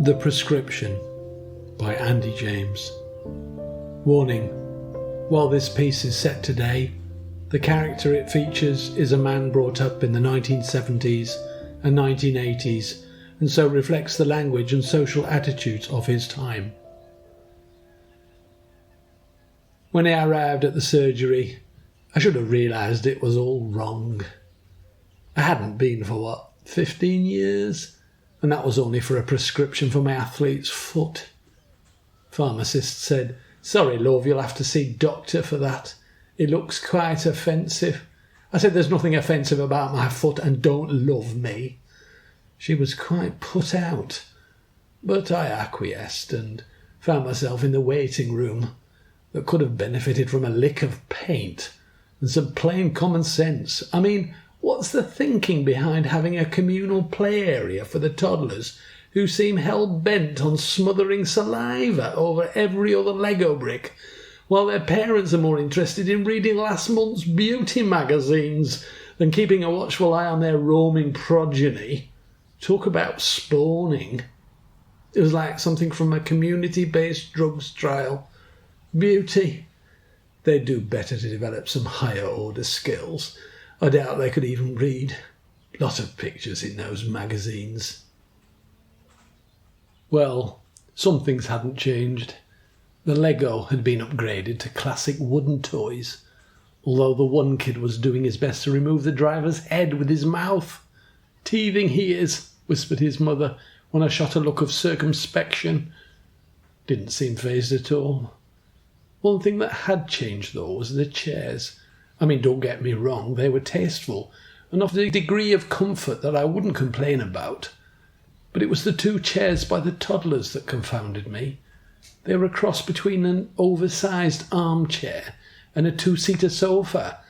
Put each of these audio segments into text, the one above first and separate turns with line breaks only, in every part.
The Prescription by Andy James. Warning: while this piece is set today, the character it features is a man brought up in the 1970s and 1980s, and so reflects the language and social attitudes of his time. When I arrived at the surgery, I should have realised it was all wrong. I hadn't been for 15 years? And that was only for a prescription for my athlete's foot. Pharmacist said, "Sorry, love, you'll have to see doctor for that. It looks quite offensive." I said, "There's nothing offensive about my foot, and don't love me." She was quite put out, but I acquiesced and found myself in the waiting room that could have benefited from a lick of paint and some plain common sense. I mean, what's the thinking behind having a communal play area for the toddlers who seem hell-bent on smothering saliva over every other Lego brick, while their parents are more interested in reading last month's beauty magazines than keeping a watchful eye on their roaming progeny? Talk about spawning. It was like something from a community-based drugs trial. Beauty. They'd do better to develop some higher-order skills. I doubt they could even read. Lot of pictures in those magazines. Well, some things hadn't changed. The Lego had been upgraded to classic wooden toys, although the one kid was doing his best to remove the driver's head with his mouth. "Teething he is," whispered his mother when I shot a look of circumspection. Didn't seem fazed at all. One thing that had changed, though, was the chairs. I mean, don't get me wrong, they were tasteful and of a degree of comfort that I wouldn't complain about. But it was the two chairs by the toddlers that confounded me. They were a cross between an oversized armchair and a two-seater sofa.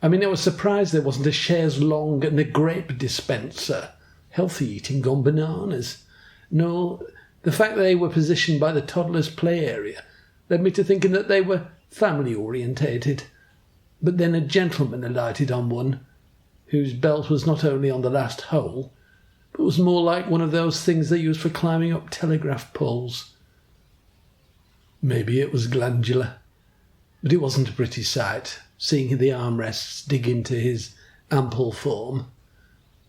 I mean, I was surprised there wasn't a chaise longue and a grape dispenser. Healthy eating gone bananas. No, the fact that they were positioned by the toddlers' play area led me to thinking that they were family-orientated. But then a gentleman alighted on one, whose belt was not only on the last hole, but was more like one of those things they use for climbing up telegraph poles. Maybe it was glandular, but it wasn't a pretty sight, seeing the armrests dig into his ample form.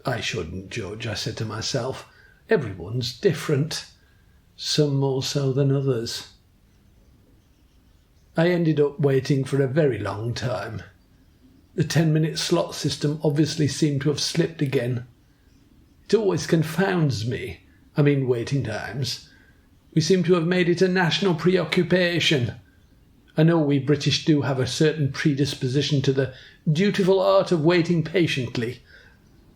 I shouldn't judge, I said to myself. Everyone's different, some more so than others. I ended up waiting for a very long time. The 10-minute slot system obviously seemed to have slipped again. It always confounds me. I mean, waiting times. We seem to have made it a national preoccupation. I know we British do have a certain predisposition to the dutiful art of waiting patiently,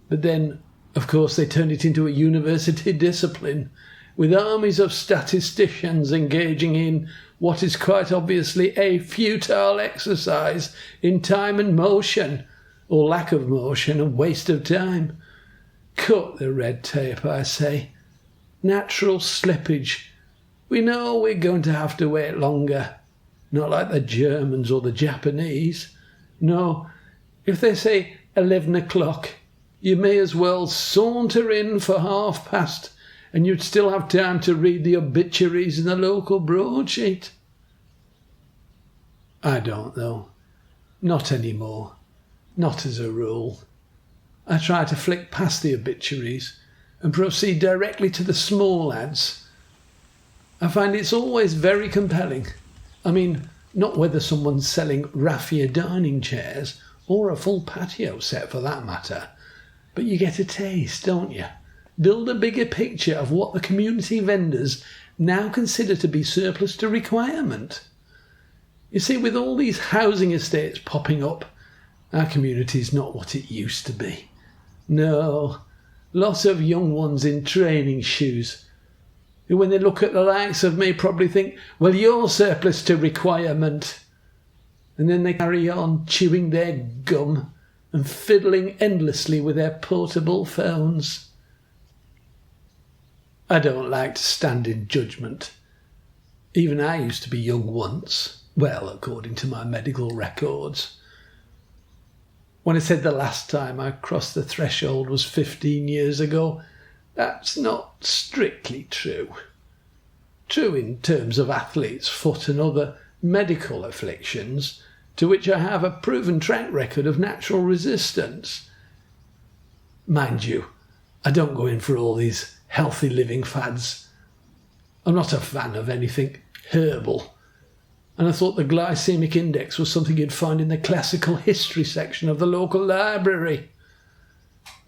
but then, of course, they turned it into a university discipline, with armies of statisticians engaging in what is quite obviously a futile exercise in time and motion, or lack of motion and waste of time. Cut the red tape, I say. Natural slippage. We know we're going to have to wait longer. Not like the Germans or the Japanese. No, if they say 11 o'clock. You may as well saunter in for 1:30, and you'd still have time to read the obituaries in the local broadsheet. I don't, though. Not anymore. Not as a rule. I try to flick past the obituaries and proceed directly to the small ads. I find it's always very compelling. I mean, not whether someone's selling raffia dining chairs or a full patio set for that matter, but you get a taste, don't you? Build a bigger picture of what the community vendors now consider to be surplus to requirement. You see, with all these housing estates popping up, our community's not what it used to be. No, lots of young ones in training shoes, who when they look at the likes of me probably think, well, you're surplus to requirement. And then they carry on chewing their gum and fiddling endlessly with their portable phones. I don't like to stand in judgment. Even I used to be young once, well, according to my medical records. When I said the last time I crossed the threshold was 15 years ago, that's not strictly true. True in terms of athlete's foot and other medical afflictions, to which I have a proven track record of natural resistance. Mind you, I don't go in for all these healthy living fads. I'm not a fan of anything herbal, and I thought the glycemic index was something you'd find in the classical history section of the local library.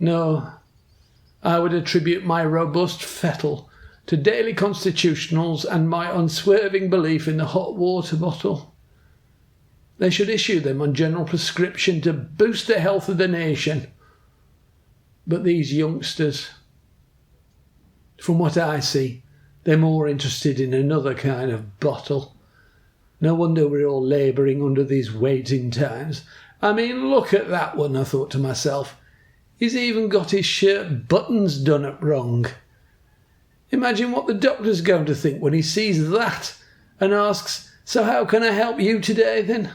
No, I would attribute my robust fettle to daily constitutionals and my unswerving belief in the hot water bottle. They should issue them on general prescription to boost the health of the nation. But these youngsters, from what I see, they're more interested in another kind of bottle. No wonder we're all labouring under these waiting times. I mean, look at that one, I thought to myself. He's even got his shirt buttons done up wrong. Imagine what the doctor's going to think when he sees that and asks, so how can I help you today then?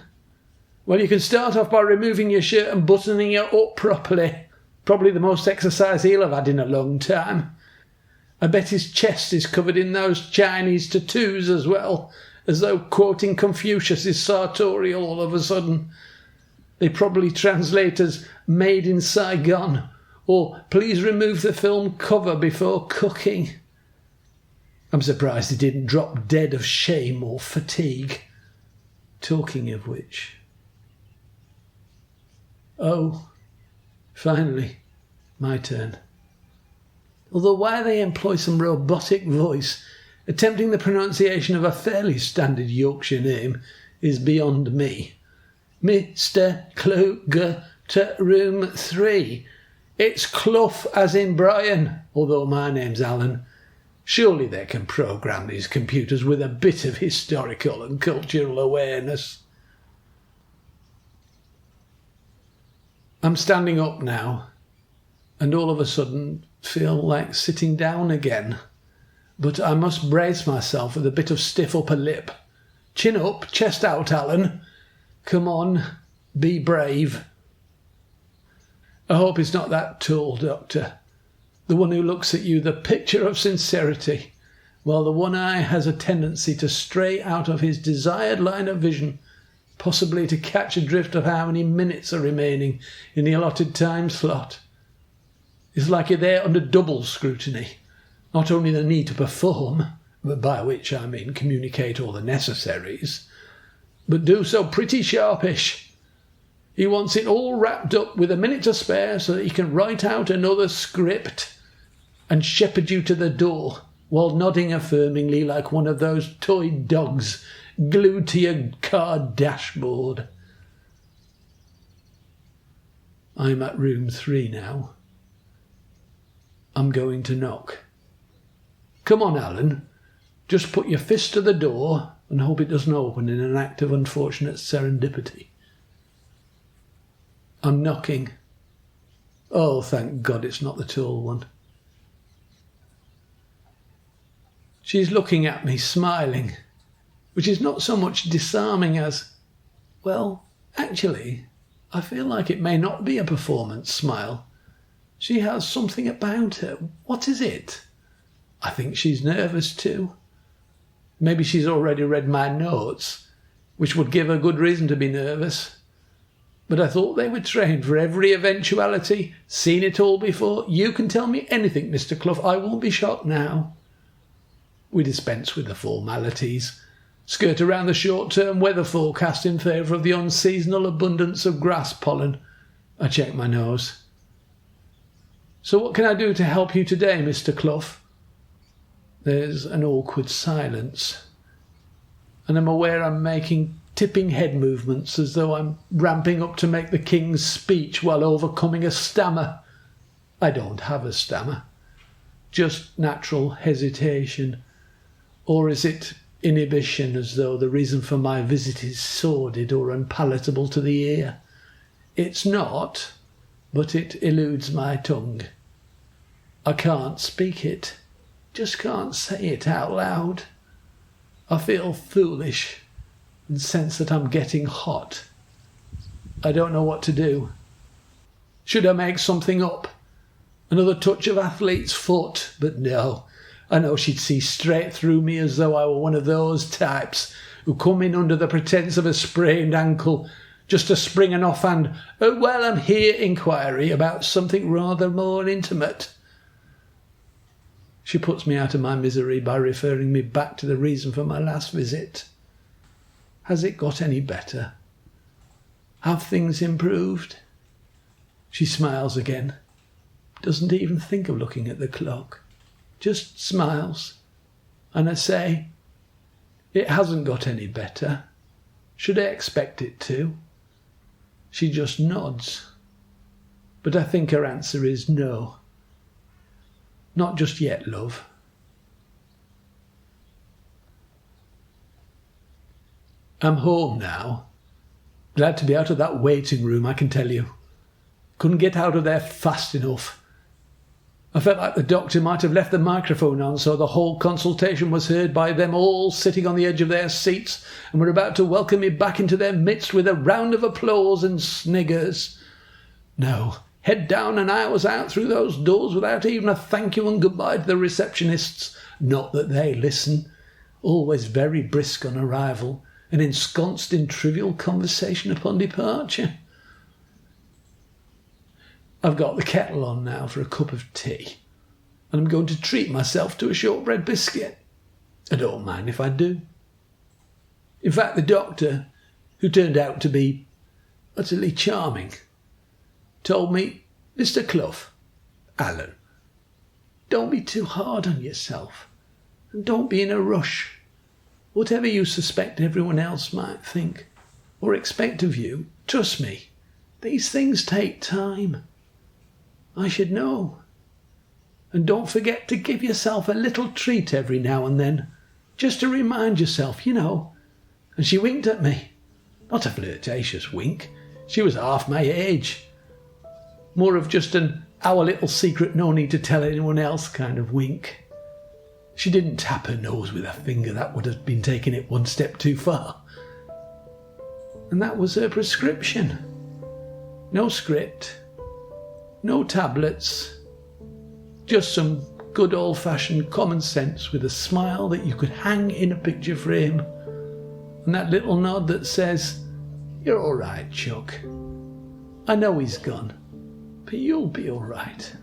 Well, you can start off by removing your shirt and buttoning it up properly. Probably the most exercise he'll have had in a long time. I bet his chest is covered in those Chinese tattoos as well, as though quoting Confucius is sartorial all of a sudden. They probably translate as made in Saigon, or please remove the film cover before cooking. I'm surprised he didn't drop dead of shame or fatigue. Talking of which... Oh, finally, my turn. Although why they employ some robotic voice attempting the pronunciation of a fairly standard Yorkshire name is beyond me. Mr. Kluger to room 3. It's Clough as in Brian, although my name's Alan. Surely they can program these computers with a bit of historical and cultural awareness. I'm standing up now, and all of a sudden feel like sitting down again. But I must brace myself with a bit of stiff upper lip. Chin up, chest out, Alan. Come on, be brave. I hope it's not that tall doctor. The one who looks at you, the picture of sincerity, while the one eye has a tendency to stray out of his desired line of vision, possibly to catch a drift of how many minutes are remaining in the allotted time slot. It's like you're there under double scrutiny. Not only the need to perform, but by which I mean communicate all the necessaries, but do so pretty sharpish. He wants it all wrapped up with a minute to spare so that he can write out another script and shepherd you to the door while nodding affirmingly like one of those toy dogs glued to your car dashboard. I'm at room 3 now. I'm going to knock. Come on, Alan. Just put your fist to the door and hope it doesn't open in an act of unfortunate serendipity. I'm knocking. Oh, thank God it's not the tall one. She's looking at me, smiling, which is not so much disarming as, well, actually, I feel like it may not be a performance smile. She has something about her. What is it? I think she's nervous too. Maybe she's already read my notes, which would give her good reason to be nervous. But I thought they were trained for every eventuality, seen it all before. You can tell me anything, Mr. Clough. I won't be shocked now. We dispense with the formalities, skirt around the short-term weather forecast in favour of the unseasonal abundance of grass pollen. I check my nose. So what can I do to help you today, Mr. Clough? There's an awkward silence, and I'm aware I'm making tipping head movements as though I'm ramping up to make the King's speech while overcoming a stammer. I don't have a stammer, just natural hesitation. Or is it inhibition, as though the reason for my visit is sordid or unpalatable to the ear? It's not, but it eludes my tongue. I can't speak it, just can't say it out loud. I feel foolish and sense that I'm getting hot. I don't know what to do. Should I make something up? Another touch of athlete's foot? But no, I know she'd see straight through me as though I were one of those types who come in under the pretence of a sprained ankle just to spring an offhand, well, I'm here inquiry about something rather more intimate. She puts me out of my misery by referring me back to the reason for my last visit. Has it got any better? Have things improved? She smiles again, doesn't even think of looking at the clock, just smiles. And I say, it hasn't got any better. Should I expect it to? She just nods. But I think her answer is no. Not just yet, love. I'm home now. Glad to be out of that waiting room, I can tell you. Couldn't get out of there fast enough. I felt like the doctor might have left the microphone on so the whole consultation was heard by them all sitting on the edge of their seats and were about to welcome me back into their midst with a round of applause and sniggers. No, head down and I was out through those doors without even a thank you and goodbye to the receptionists. Not that they listen. Always very brisk on arrival and ensconced in trivial conversation upon departure. I've got the kettle on now for a cup of tea, and I'm going to treat myself to a shortbread biscuit. I don't mind if I do. In fact, the doctor, who turned out to be utterly charming, told me, Mr. Clough, Alan, don't be too hard on yourself, and don't be in a rush. Whatever you suspect everyone else might think or expect of you, trust me, these things take time. I should know. And don't forget to give yourself a little treat every now and then, just to remind yourself, you know. And she winked at me. Not a flirtatious wink. She was half my age. More of just an our little secret, no need to tell anyone else kind of wink. She didn't tap her nose with her finger. That would have been taking it one step too far. And that was her prescription. No script. No tablets. Just some good old-fashioned common sense with a smile that you could hang in a picture frame. And that little nod that says, you're all right, Chuck. I know he's gone, but you'll be all right.